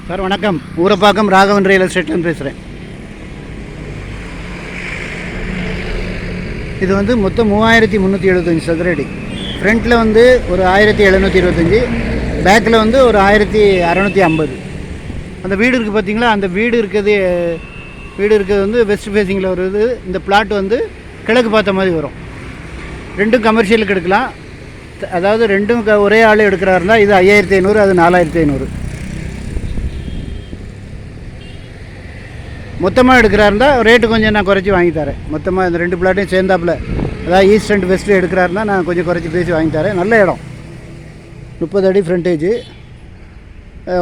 Sir வணக்கம். Urapakkam Raghavan real எஸ்டேட்லேருந்து பேசுகிறேன். இது வந்து மொத்தம் 3375 சதுர அடி. ஃப்ரண்ட்டில் வந்து ஒரு 1725, பேக்கில் வந்து ஒரு 1650. அந்த வீடு இருக்குது பார்த்தீங்களா, அந்த வீடு இருக்கிறது வந்து வெஸ்ட் ஃபேஸிங்கில் வருது. இந்த பிளாட் வந்து கிழக்கு பார்த்த மாதிரி வரும். ரெண்டும் கமர்ஷியலுக்கு எடுக்கலாம். அதாவது ரெண்டும் ஒரே ஆள் எடுக்கிறா இருந்தால் இது 5500, அது 4500. மொத்தமாக எடுக்கிறா இருந்தால் ரேட்டு கொஞ்சம் நான் குறைச்சி வாங்கி தரேன். மொத்தமாக இந்த ரெண்டு பிளாட்டையும் சேர்ந்தாப்பில், அதாவது ஈஸ்ட் அண்ட் வெஸ்ட்டு எடுக்கிறா இருந்தால் நான் கொஞ்சம் குறைச்சி பேசி வாங்கி தரேன். நல்ல இடம், 30 அடி ஃப்ரண்டேஜ்.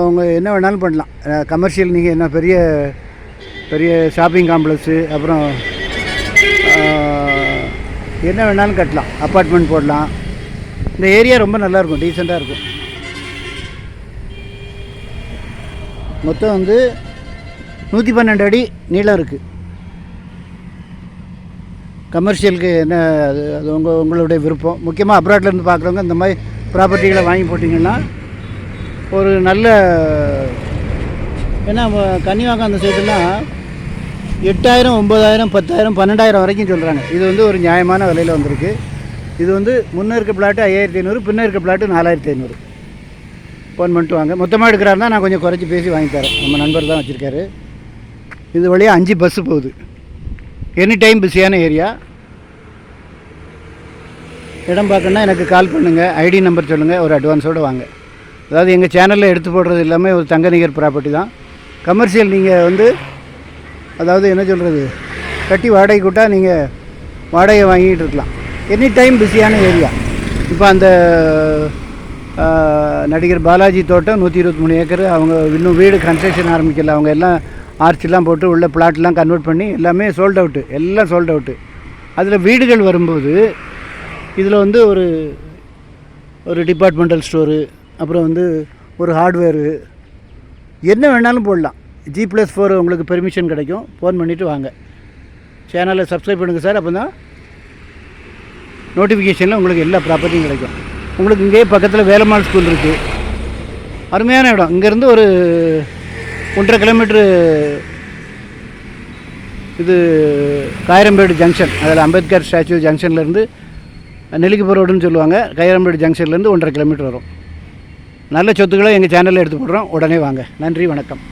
உங்கள் என்ன வேணாலும் பண்ணலாம். கமர்ஷியல் நீங்கள் என்ன பெரிய பெரிய ஷாப்பிங் காம்ப்ளெக்ஸு, அப்புறம் என்ன வேணாலும் கட்டலாம். அப்பார்ட்மெண்ட் போடலாம். இந்த ஏரியா ரொம்ப நல்லாயிருக்கும், டீசெண்டாக இருக்கும். மொத்தம் வந்து 112 அடி நீளம் இருக்குது. கமர்ஷியலுக்கு என்ன அது உங்களுடைய விருப்பம். முக்கியமாக அப்ராட்லேருந்து பார்க்குறவங்க இந்த மாதிரி ப்ராப்பர்ட்டிகளை வாங்கி போட்டிங்கன்னா ஒரு நல்ல, ஏன்னா கன்னிவாக்கம் அந்த சைடுலாம் 8000, 9000, 10,000, 12,000 வரைக்கும் சொல்கிறாங்க. இது வந்து ஒரு நியாயமான விலையில் வந்திருக்கு. இது வந்து முன்னே இருக்க பிளாட்டு 5500, பின்னே இருக்க பிளாட்டு 4500. ஃபோன் பண்ணிட்டு வாங்க. மொத்தமாக எடுக்கிறாருன்னா நான் கொஞ்சம் குறைச்சி பேசி வாங்கி தரேன். நம்ம நண்பர் தான் வச்சுருக்காரு. இது வழியாக 5 பஸ்ஸு போகுது. எனி டைம் பிஸியான ஏரியா. இடம் பார்க்கணுன்னா எனக்கு கால் பண்ணுங்கள், ஐடி நம்பர் சொல்லுங்கள், ஒரு அட்வான்ஸோடு வாங்க. அதாவது எங்கள் சேனலில் எடுத்து போடுறது எல்லாமே ஒரு தங்கநிகர் ப்ராப்பர்ட்டி தான். கமர்ஷியல் நீங்கள் வந்து, அதாவது என்ன சொல்கிறது, கட்டி வாடகை கூட்டா நீங்கள் வாடகை வாங்கிட்டு இருக்கலாம். எனி டைம் பிஸியான ஏரியா. இப்போ அந்த நடிகர் பாலாஜி தோட்டம் 123 ஏக்கர். அவங்க இன்னும் வீடு கன்ஸ்ட்ரக்ஷன் ஆரம்பிக்கல. அவங்க எல்லாம் ஆர்ச்செல்லாம் போட்டு உள்ள பிளாட்லாம் கன்வெர்ட் பண்ணி எல்லாமே சோல்ட் அவுட்டு, எல்லாம் சோல்ட் அவுட்டு. அதில் வீடுகள் வரும்போது இதில் வந்து ஒரு டிபார்ட்மெண்டல் ஸ்டோரு, அப்புறம் வந்து ஒரு ஹார்ட்வேரு, என்ன வேணாலும் போடலாம். G+4 உங்களுக்கு பெர்மிஷன் கிடைக்கும். ஃபோன் பண்ணிவிட்டு வாங்க. சேனலை சப்ஸ்கிரைப் பண்ணுங்கள் சார். அப்போ தான் நோட்டிஃபிகேஷனில் உங்களுக்கு எல்லா ப்ராப்பர்ட்டியும் கிடைக்கும். உங்களுக்கு இங்கேயே பக்கத்தில் வேலம்மாள் ஸ்கூல் இருக்குது. அருமையான இடம். இங்கேருந்து ஒரு 1.5 கிலோமீட்ரு இது காயிரம்பேடு ஜங்ஷன். அதில் அம்பேத்கர் ஸ்டாச்சு ஜங்ஷன்லேருந்து நெல்லிக்குப்பம் ரோடுன்னு சொல்லுவாங்க. காயிரம்பேடு ஜங்ஷன்லேருந்து 1.5 கிலோமீட்டர் வரும். நல்ல சொத்துக்களை எங்கள் சேனலில் எடுத்து போடுறோம். உடனே வாங்க. நன்றி, வணக்கம்.